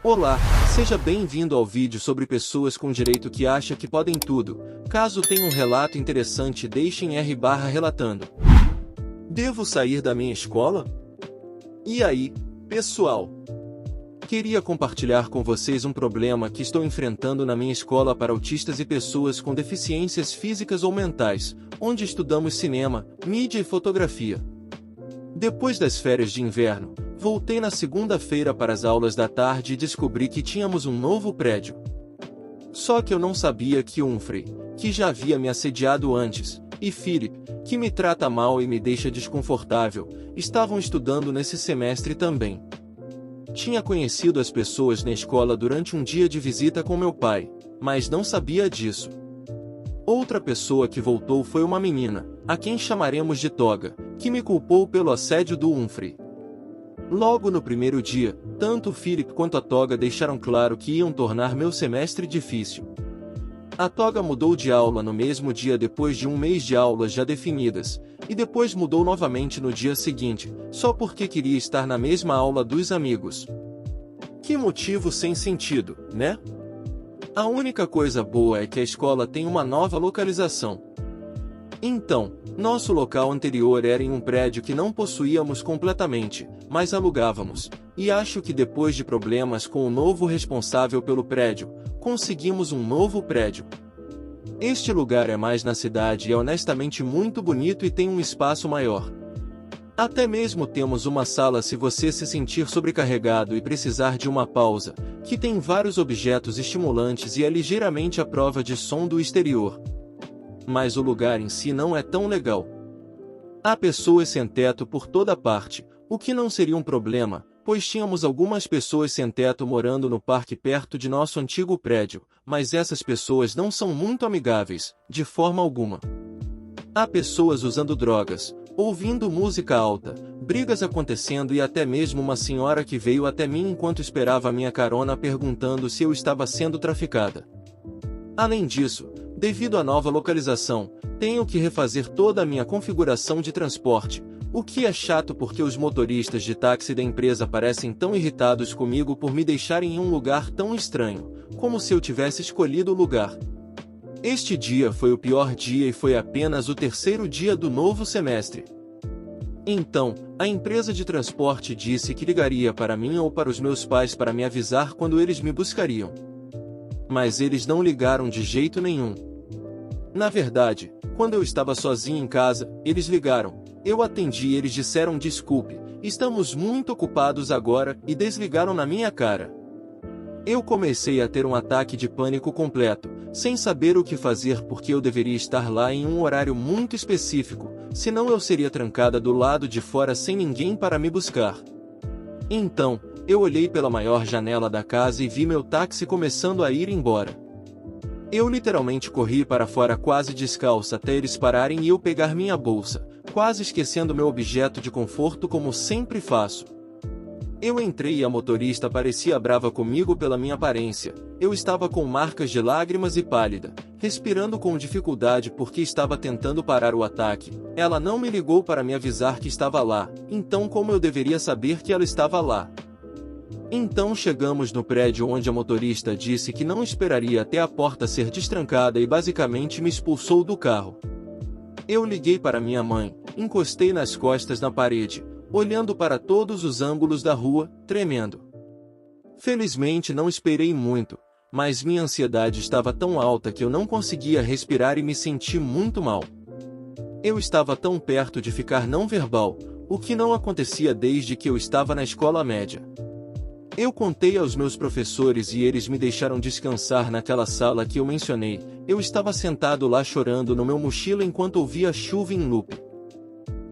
Olá, seja bem-vindo ao vídeo sobre pessoas com direito que acham que podem tudo. Caso tenha um relato interessante, deixem R/relatando. Devo sair da minha escola? E aí, pessoal? Queria compartilhar com vocês um problema que estou enfrentando na minha escola para autistas e pessoas com deficiências físicas ou mentais, onde estudamos cinema, mídia e fotografia. Depois das férias de inverno, voltei na segunda-feira para as aulas da tarde e descobri que tínhamos um novo prédio. Só que eu não sabia que Humphrey, que já havia me assediado antes, e Philip, que me trata mal e me deixa desconfortável, estavam estudando nesse semestre também. Tinha conhecido as pessoas na escola durante um dia de visita com meu pai, mas não sabia disso. Outra pessoa que voltou foi uma menina, a quem chamaremos de Toga, que me culpou pelo assédio do Humphrey. Logo no primeiro dia, tanto Philip quanto a Toga deixaram claro que iam tornar meu semestre difícil. A Toga mudou de aula no mesmo dia depois de um mês de aulas já definidas, e depois mudou novamente no dia seguinte, só porque queria estar na mesma aula dos amigos. Que motivo sem sentido, né? A única coisa boa é que a escola tem uma nova localização. Então, nosso local anterior era em um prédio que não possuíamos completamente, mas alugávamos, e acho que depois de problemas com o novo responsável pelo prédio, conseguimos um novo prédio. Este lugar é mais na cidade e é honestamente muito bonito e tem um espaço maior. Até mesmo temos uma sala se você se sentir sobrecarregado e precisar de uma pausa, que tem vários objetos estimulantes e é ligeiramente à prova de som do exterior. Mas o lugar em si não é tão legal. Há pessoas sem teto por toda parte, o que não seria um problema, pois tínhamos algumas pessoas sem teto morando no parque perto de nosso antigo prédio, mas essas pessoas não são muito amigáveis, de forma alguma. Há pessoas usando drogas, ouvindo música alta, brigas acontecendo e até mesmo uma senhora que veio até mim enquanto esperava a minha carona perguntando se eu estava sendo traficada. Além disso, devido à nova localização, tenho que refazer toda a minha configuração de transporte, o que é chato porque os motoristas de táxi da empresa parecem tão irritados comigo por me deixarem em um lugar tão estranho, como se eu tivesse escolhido o lugar. Este dia foi o pior dia e foi apenas o terceiro dia do novo semestre. Então, a empresa de transporte disse que ligaria para mim ou para os meus pais para me avisar quando eles me buscariam. Mas eles não ligaram de jeito nenhum. Na verdade, quando eu estava sozinho em casa, eles ligaram. Eu atendi e eles disseram desculpe, estamos muito ocupados agora, e desligaram na minha cara. Eu comecei a ter um ataque de pânico completo, sem saber o que fazer porque eu deveria estar lá em um horário muito específico, senão eu seria trancada do lado de fora sem ninguém para me buscar. Então, eu olhei pela maior janela da casa e vi meu táxi começando a ir embora. Eu literalmente corri para fora quase descalça até eles pararem e eu pegar minha bolsa, quase esquecendo meu objeto de conforto como sempre faço. Eu entrei e a motorista parecia brava comigo pela minha aparência. Eu estava com marcas de lágrimas e pálida, respirando com dificuldade porque estava tentando parar o ataque. Ela não me ligou para me avisar que estava lá, então como eu deveria saber que ela estava lá? Então chegamos no prédio onde a motorista disse que não esperaria até a porta ser destrancada e basicamente me expulsou do carro. Eu liguei para minha mãe, encostei nas costas na parede, olhando para todos os ângulos da rua, tremendo. Felizmente não esperei muito, mas minha ansiedade estava tão alta que eu não conseguia respirar e me senti muito mal. Eu estava tão perto de ficar não verbal, o que não acontecia desde que eu estava na escola média. Eu contei aos meus professores e eles me deixaram descansar naquela sala que eu mencionei. Eu estava sentado lá chorando no meu mochila enquanto ouvia a chuva em loop.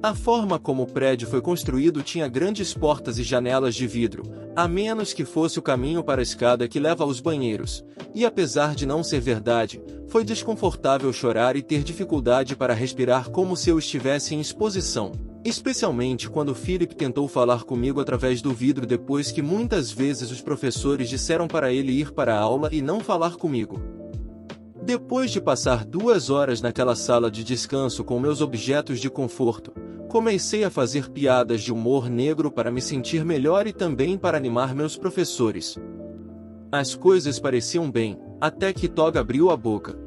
A forma como o prédio foi construído tinha grandes portas e janelas de vidro, a menos que fosse o caminho para a escada que leva aos banheiros, e apesar de não ser verdade, foi desconfortável chorar e ter dificuldade para respirar como se eu estivesse em exposição, especialmente quando Philip tentou falar comigo através do vidro depois que muitas vezes os professores disseram para ele ir para a aula e não falar comigo. Depois de passar 2 horas naquela sala de descanso com meus objetos de conforto, comecei a fazer piadas de humor negro para me sentir melhor e também para animar meus professores. As coisas pareciam bem, até que Toga abriu a boca.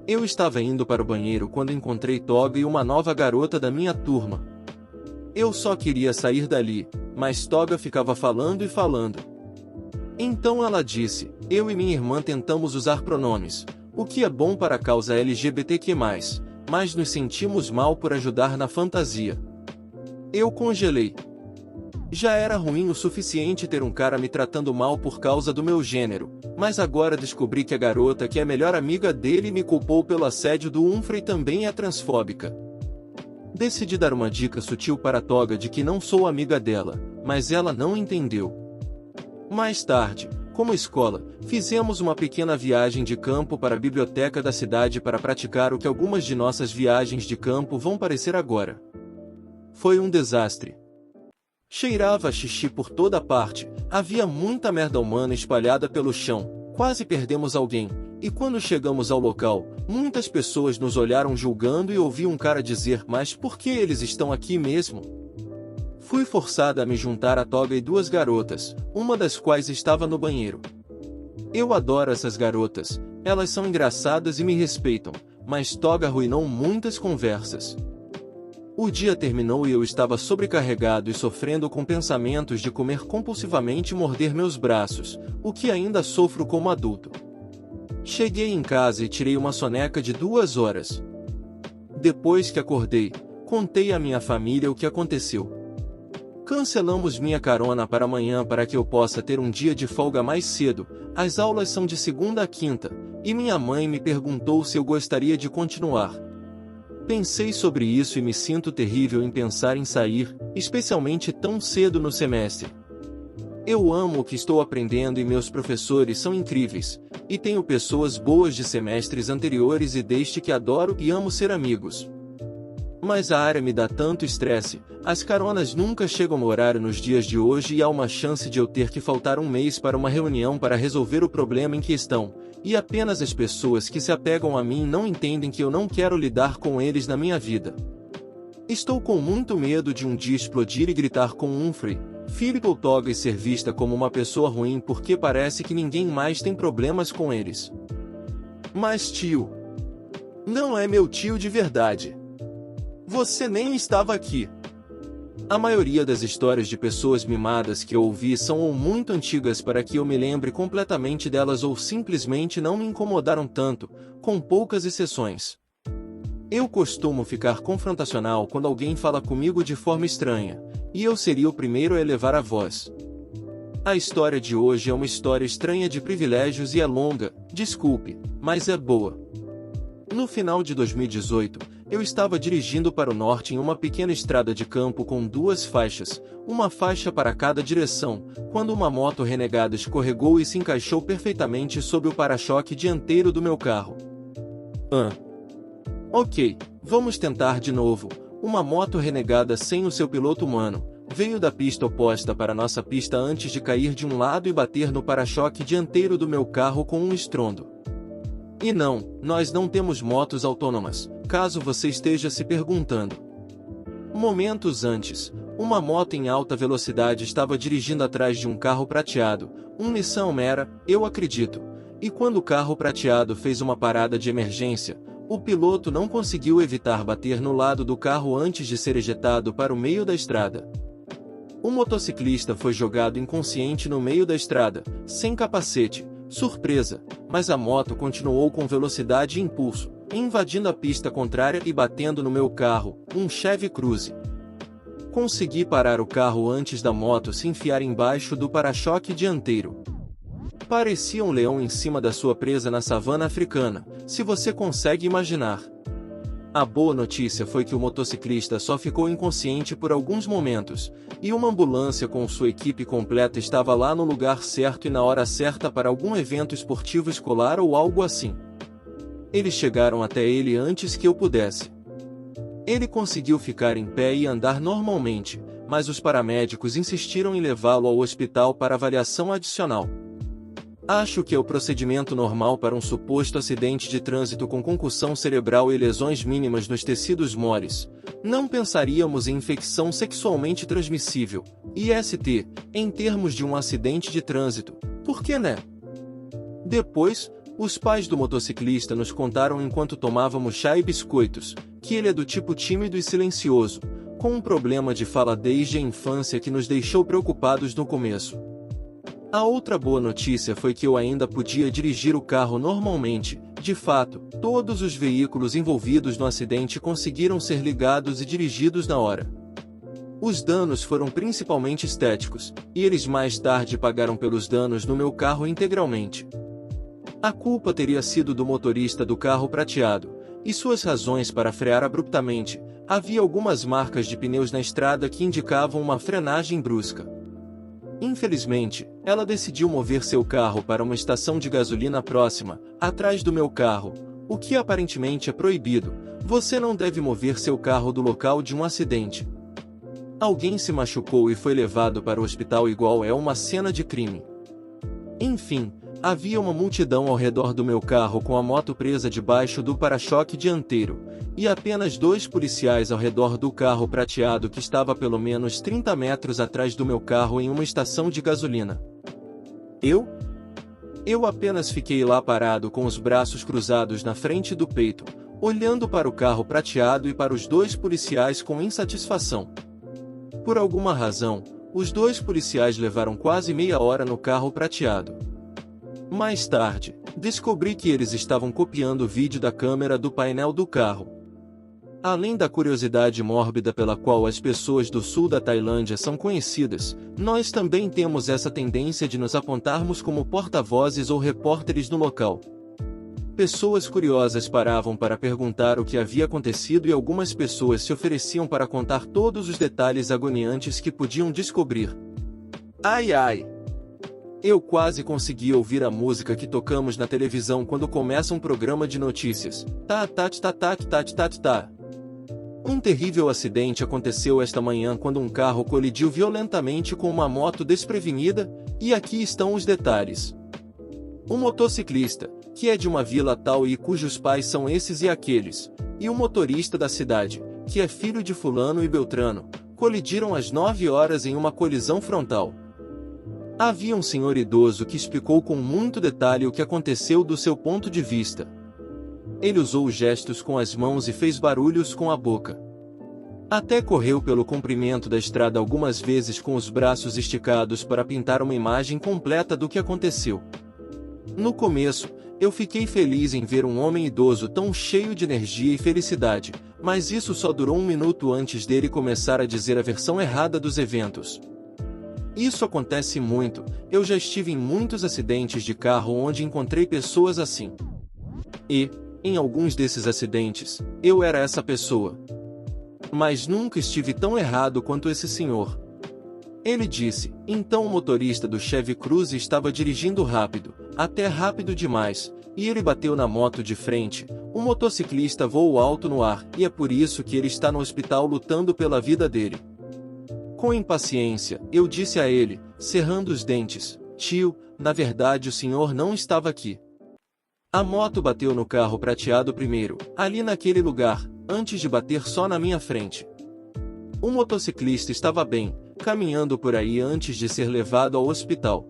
Eu estava indo para o banheiro quando encontrei Toga e uma nova garota da minha turma. Eu só queria sair dali, mas Toga ficava falando e falando. Então ela disse, eu e minha irmã tentamos usar pronomes, o que é bom para a causa LGBTQ+, mas nos sentimos mal por ajudar na fantasia. Eu congelei. Já era ruim o suficiente ter um cara me tratando mal por causa do meu gênero, mas agora descobri que a garota que é melhor amiga dele me culpou pelo assédio do Humphrey também é transfóbica. Decidi dar uma dica sutil para Toga de que não sou amiga dela, mas ela não entendeu. Mais tarde, como escola, fizemos uma pequena viagem de campo para a biblioteca da cidade para praticar o que algumas de nossas viagens de campo vão parecer agora. Foi um desastre. Cheirava a xixi por toda parte, havia muita merda humana espalhada pelo chão, quase perdemos alguém, e quando chegamos ao local, muitas pessoas nos olharam julgando e ouvi um cara dizer, mas por que eles estão aqui mesmo? Fui forçada a me juntar a Toga e duas garotas, uma das quais estava no banheiro. Eu adoro essas garotas, elas são engraçadas e me respeitam, mas Toga arruinou muitas conversas. O dia terminou e eu estava sobrecarregado e sofrendo com pensamentos de comer compulsivamente e morder meus braços, o que ainda sofro como adulto. Cheguei em casa e tirei uma soneca de 2 horas. Depois que acordei, contei à minha família o que aconteceu. Cancelamos minha carona para amanhã para que eu possa ter um dia de folga mais cedo, as aulas são de segunda a quinta, e minha mãe me perguntou se eu gostaria de continuar. Pensei sobre isso e me sinto terrível em pensar em sair, especialmente tão cedo no semestre. Eu amo o que estou aprendendo e meus professores são incríveis, e tenho pessoas boas de semestres anteriores e deste que adoro e amo ser amigos. Mas a área me dá tanto estresse, as caronas nunca chegam no horário nos dias de hoje e há uma chance de eu ter que faltar um mês para uma reunião para resolver o problema em questão, e apenas as pessoas que se apegam a mim não entendem que eu não quero lidar com eles na minha vida. Estou com muito medo de um dia explodir e gritar com Humphrey, Philip ou Toga e ser vista como uma pessoa ruim porque parece que ninguém mais tem problemas com eles. Mas tio, não é meu tio de verdade. Você nem estava aqui. A maioria das histórias de pessoas mimadas que eu ouvi são ou muito antigas para que eu me lembre completamente delas ou simplesmente não me incomodaram tanto, com poucas exceções. Eu costumo ficar confrontacional quando alguém fala comigo de forma estranha, e eu seria o primeiro a elevar a voz. A história de hoje é uma história estranha de privilégios e é longa, desculpe, mas é boa. No final de 2018, eu estava dirigindo para o norte em uma pequena estrada de campo com 2 faixas, uma faixa para cada direção, quando uma moto renegada escorregou e se encaixou perfeitamente sob o para-choque dianteiro do meu carro. Ok, vamos tentar de novo. Uma moto renegada sem o seu piloto humano, veio da pista oposta para nossa pista antes de cair de um lado e bater no para-choque dianteiro do meu carro com um estrondo. E não, nós não temos motos autônomas, caso você esteja se perguntando. Momentos antes, uma moto em alta velocidade estava dirigindo atrás de um carro prateado, um Nissan Almera, eu acredito, e quando o carro prateado fez uma parada de emergência, o piloto não conseguiu evitar bater no lado do carro antes de ser ejetado para o meio da estrada. O motociclista foi jogado inconsciente no meio da estrada, sem capacete. Surpresa, mas a moto continuou com velocidade e impulso, invadindo a pista contrária e batendo no meu carro, um Chevy Cruze. Consegui parar o carro antes da moto se enfiar embaixo do para-choque dianteiro. Parecia um leão em cima da sua presa na savana africana, se você consegue imaginar. A boa notícia foi que o motociclista só ficou inconsciente por alguns momentos, e uma ambulância com sua equipe completa estava lá no lugar certo e na hora certa para algum evento esportivo escolar ou algo assim. Eles chegaram até ele antes que eu pudesse. Ele conseguiu ficar em pé e andar normalmente, mas os paramédicos insistiram em levá-lo ao hospital para avaliação adicional. Acho que é o procedimento normal para um suposto acidente de trânsito com concussão cerebral e lesões mínimas nos tecidos moles. Não pensaríamos em infecção sexualmente transmissível, IST, em termos de um acidente de trânsito. Por que né? Depois, os pais do motociclista nos contaram enquanto tomávamos chá e biscoitos, que ele é do tipo tímido e silencioso, com um problema de fala desde a infância que nos deixou preocupados no começo. A outra boa notícia foi que eu ainda podia dirigir o carro normalmente. De fato, todos os veículos envolvidos no acidente conseguiram ser ligados e dirigidos na hora. Os danos foram principalmente estéticos, e eles mais tarde pagaram pelos danos no meu carro integralmente. A culpa teria sido do motorista do carro prateado, e suas razões para frear abruptamente. Havia algumas marcas de pneus na estrada que indicavam uma frenagem brusca. Infelizmente, ela decidiu mover seu carro para uma estação de gasolina próxima, atrás do meu carro, o que aparentemente é proibido. Você não deve mover seu carro do local de um acidente. Alguém se machucou e foi levado para o hospital igual é uma cena de crime. Enfim, havia uma multidão ao redor do meu carro com a moto presa debaixo do para-choque dianteiro, e apenas 2 policiais ao redor do carro prateado que estava pelo menos 30 metros atrás do meu carro em uma estação de gasolina. Eu apenas fiquei lá parado com os braços cruzados na frente do peito, olhando para o carro prateado e para os 2 policiais com insatisfação. Por alguma razão, os 2 policiais levaram quase meia hora no carro prateado. Mais tarde, descobri que eles estavam copiando o vídeo da câmera do painel do carro. Além da curiosidade mórbida pela qual as pessoas do sul da Tailândia são conhecidas, nós também temos essa tendência de nos apontarmos como porta-vozes ou repórteres no local. Pessoas curiosas paravam para perguntar o que havia acontecido e algumas pessoas se ofereciam para contar todos os detalhes agoniantes que podiam descobrir. Ai ai! Eu quase consegui ouvir a música que tocamos na televisão quando começa um programa de notícias. Tá. Um terrível acidente aconteceu esta manhã quando um carro colidiu violentamente com uma moto desprevenida, e aqui estão os detalhes. Um motociclista, que é de uma vila tal e cujos pais são esses e aqueles, e o motorista da cidade, que é filho de fulano e beltrano, colidiram às 9 horas em uma colisão frontal. Havia um senhor idoso que explicou com muito detalhe o que aconteceu do seu ponto de vista. Ele usou gestos com as mãos e fez barulhos com a boca. Até correu pelo comprimento da estrada algumas vezes com os braços esticados para pintar uma imagem completa do que aconteceu. No começo, eu fiquei feliz em ver um homem idoso tão cheio de energia e felicidade, mas isso só durou 1 minuto antes dele começar a dizer a versão errada dos eventos. Isso acontece muito, eu já estive em muitos acidentes de carro onde encontrei pessoas assim. E, em alguns desses acidentes, eu era essa pessoa. Mas nunca estive tão errado quanto esse senhor. Ele disse, então o motorista do Chevy Cruze estava dirigindo rápido, até rápido demais, e ele bateu na moto de frente. O motociclista voou alto no ar, e é por isso que ele está no hospital lutando pela vida dele. Com impaciência, eu disse a ele, cerrando os dentes, tio, na verdade o senhor não estava aqui. A moto bateu no carro prateado primeiro, ali naquele lugar, antes de bater só na minha frente. O motociclista estava bem, caminhando por aí antes de ser levado ao hospital.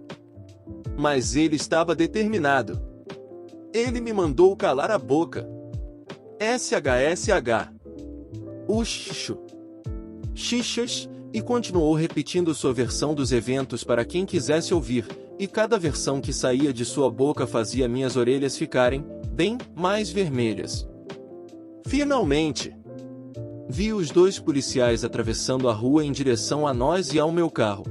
Mas ele estava determinado. Ele me mandou calar a boca. SHSH. Uxixo. Xixas. E continuou repetindo sua versão dos eventos para quem quisesse ouvir, e cada versão que saía de sua boca fazia minhas orelhas ficarem, bem, mais vermelhas. Finalmente! Vi os 2 policiais atravessando a rua em direção a nós e ao meu carro.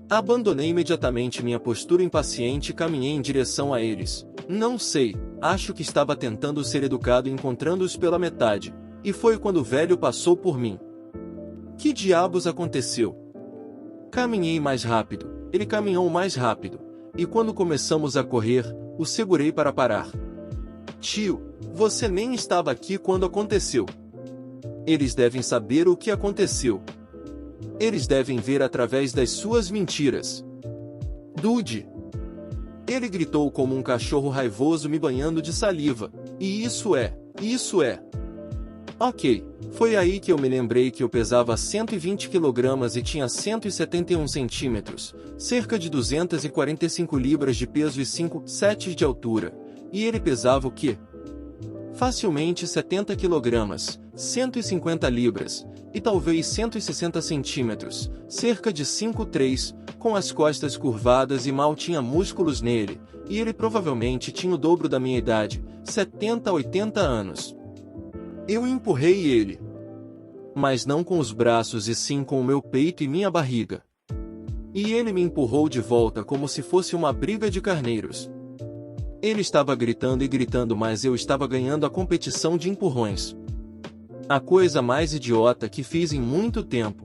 Abandonei imediatamente minha postura impaciente e caminhei em direção a eles. Não sei, acho que estava tentando ser educado encontrando-os pela metade, e foi quando o velho passou por mim. Que diabos aconteceu? Caminhei mais rápido, ele caminhou mais rápido, e quando começamos a correr, o segurei para parar. Tio, você nem estava aqui quando aconteceu. Eles devem saber o que aconteceu. Eles devem ver através das suas mentiras. Dude! Ele gritou como um cachorro raivoso me banhando de saliva. E isso é. Ok, foi aí que eu me lembrei que eu pesava 120 kg e tinha 171 centímetros, cerca de 245 libras de peso e 5 setes de altura. E ele pesava o quê? Facilmente 70 kg, 150 libras, e talvez 160 centímetros, cerca de 5'3", com as costas curvadas e mal tinha músculos nele, e ele provavelmente tinha o dobro da minha idade, 70 a 80 anos. Eu empurrei ele. Mas não com os braços e sim com o meu peito e minha barriga. E ele me empurrou de volta como se fosse uma briga de carneiros. Ele estava gritando e gritando, mas eu estava ganhando a competição de empurrões. A coisa mais idiota que fiz em muito tempo.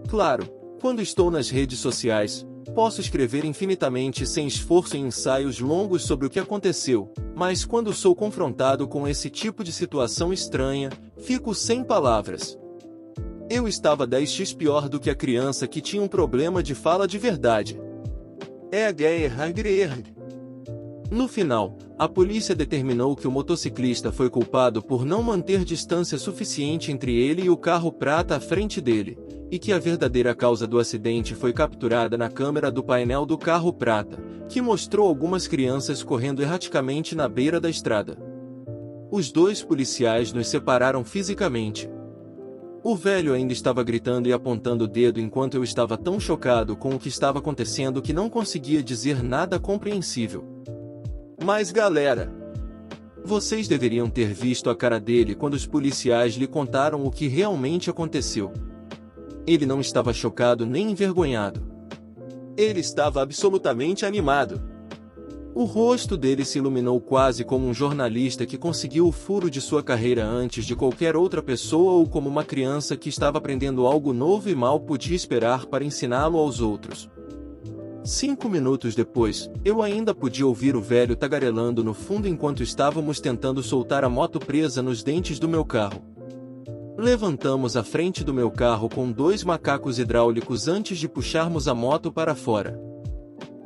Claro, quando estou nas redes sociais, posso escrever infinitamente sem esforço em ensaios longos sobre o que aconteceu, mas quando sou confrontado com esse tipo de situação estranha, fico sem palavras. Eu estava 10x pior do que a criança que tinha um problema de fala de verdade. No final, a polícia determinou que o motociclista foi culpado por não manter distância suficiente entre ele e o carro prata à frente dele, e que a verdadeira causa do acidente foi capturada na câmera do painel do carro prata, que mostrou algumas crianças correndo erraticamente na beira da estrada. Os dois policiais nos separaram fisicamente. O velho ainda estava gritando e apontando o dedo enquanto eu estava tão chocado com o que estava acontecendo que não conseguia dizer nada compreensível. Mas galera, vocês deveriam ter visto a cara dele quando os policiais lhe contaram o que realmente aconteceu. Ele não estava chocado nem envergonhado. Ele estava absolutamente animado. O rosto dele se iluminou quase como um jornalista que conseguiu o furo de sua carreira antes de qualquer outra pessoa ou como uma criança que estava aprendendo algo novo e mal podia esperar para ensiná-lo aos outros. 5 minutos depois, eu ainda podia ouvir o velho tagarelando no fundo enquanto estávamos tentando soltar a moto presa nos dentes do meu carro. Levantamos a frente do meu carro com 2 macacos hidráulicos antes de puxarmos a moto para fora.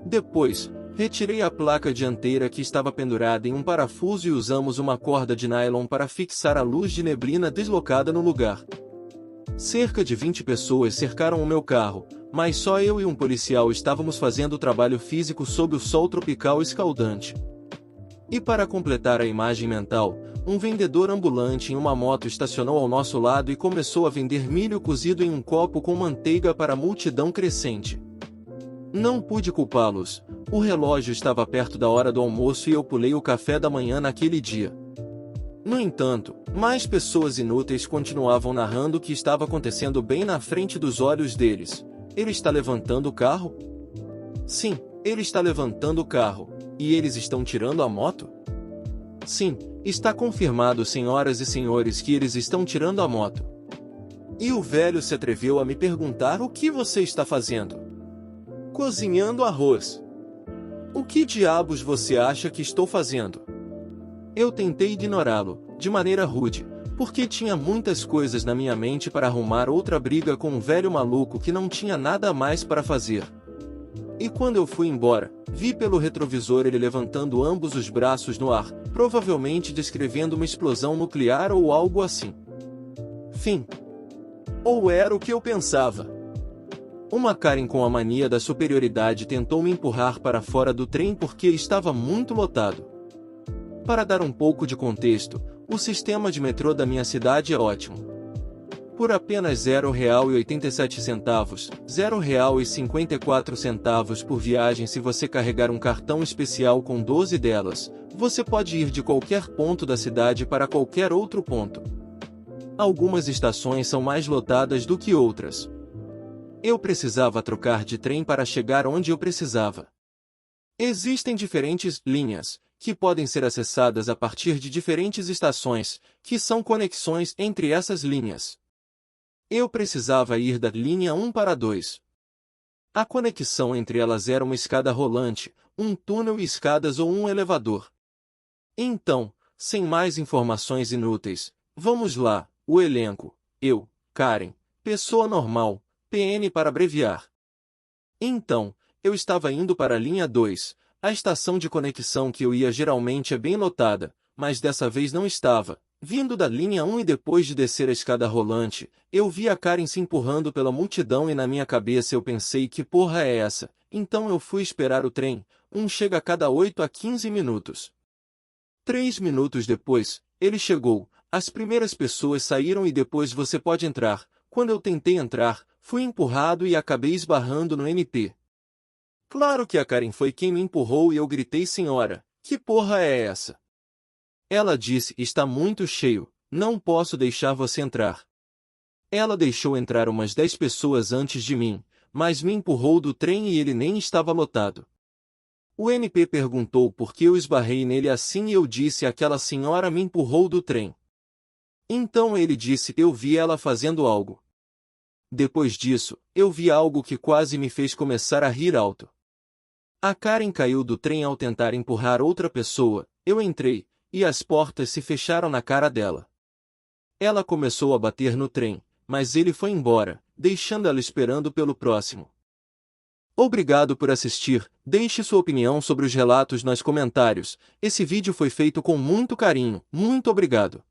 Depois, retirei a placa dianteira que estava pendurada em um parafuso e usamos uma corda de nylon para fixar a luz de neblina deslocada no lugar. Cerca de 20 pessoas cercaram o meu carro, mas só eu e um policial estávamos fazendo o trabalho físico sob o sol tropical escaldante. E para completar a imagem mental, um vendedor ambulante em uma moto estacionou ao nosso lado e começou a vender milho cozido em um copo com manteiga para a multidão crescente. Não pude culpá-los, o relógio estava perto da hora do almoço e eu pulei o café da manhã naquele dia. No entanto, mais pessoas inúteis continuavam narrando o que estava acontecendo bem na frente dos olhos deles. Ele está levantando o carro? Sim, ele está levantando o carro. E eles estão tirando a moto? Sim, está confirmado, senhoras e senhores, que eles estão tirando a moto. E o velho se atreveu a me perguntar: o que você está fazendo? Cozinhando arroz. O que diabos você acha que estou fazendo? Eu tentei ignorá-lo, de maneira rude, porque tinha muitas coisas na minha mente para arrumar outra briga com um velho maluco que não tinha nada mais para fazer. E quando eu fui embora, vi pelo retrovisor ele levantando ambos os braços no ar, provavelmente descrevendo uma explosão nuclear ou algo assim. Fim. Ou era o que eu pensava. Uma Karen com a mania da superioridade tentou me empurrar para fora do trem porque estava muito lotado. Para dar um pouco de contexto, o sistema de metrô da minha cidade é ótimo. Por apenas R$ 0,87, R$ 0,54 por viagem se você carregar um cartão especial com 12 delas, você pode ir de qualquer ponto da cidade para qualquer outro ponto. Algumas estações são mais lotadas do que outras. Eu precisava trocar de trem para chegar onde eu precisava. Existem diferentes linhas, que podem ser acessadas a partir de diferentes estações, que são conexões entre essas linhas. Eu precisava ir da linha 1 para 2. A conexão entre elas era uma escada rolante, um túnel e escadas ou um elevador. Então, sem mais informações inúteis, vamos lá, o elenco: eu, Karen, pessoa normal, PN para abreviar. Então, eu estava indo para a linha 2, a estação de conexão que eu ia geralmente é bem lotada, mas dessa vez não estava, Vindo da linha 1 e depois de descer a escada rolante, eu vi a Karen se empurrando pela multidão e na minha cabeça eu pensei que porra é essa? Então eu fui esperar o trem, chega a cada 8 a 15 minutos. 3 minutos depois, ele chegou, as primeiras pessoas saíram e depois você pode entrar. Quando eu tentei entrar, fui empurrado e acabei esbarrando no MP. Claro que a Karen foi quem me empurrou e eu gritei senhora, que porra é essa? Ela disse, está muito cheio, não posso deixar você entrar. Ela deixou entrar umas 10 pessoas antes de mim, mas me empurrou do trem e ele nem estava lotado. O MP perguntou por que eu esbarrei nele assim e eu disse aquela senhora me empurrou do trem. Então ele disse eu vi ela fazendo algo. Depois disso, eu vi algo que quase me fez começar a rir alto. A Karen caiu do trem ao tentar empurrar outra pessoa, eu entrei, e as portas se fecharam na cara dela. Ela começou a bater no trem, mas ele foi embora, deixando ela esperando pelo próximo. Obrigado por assistir, deixe sua opinião sobre os relatos nos comentários, esse vídeo foi feito com muito carinho, muito obrigado.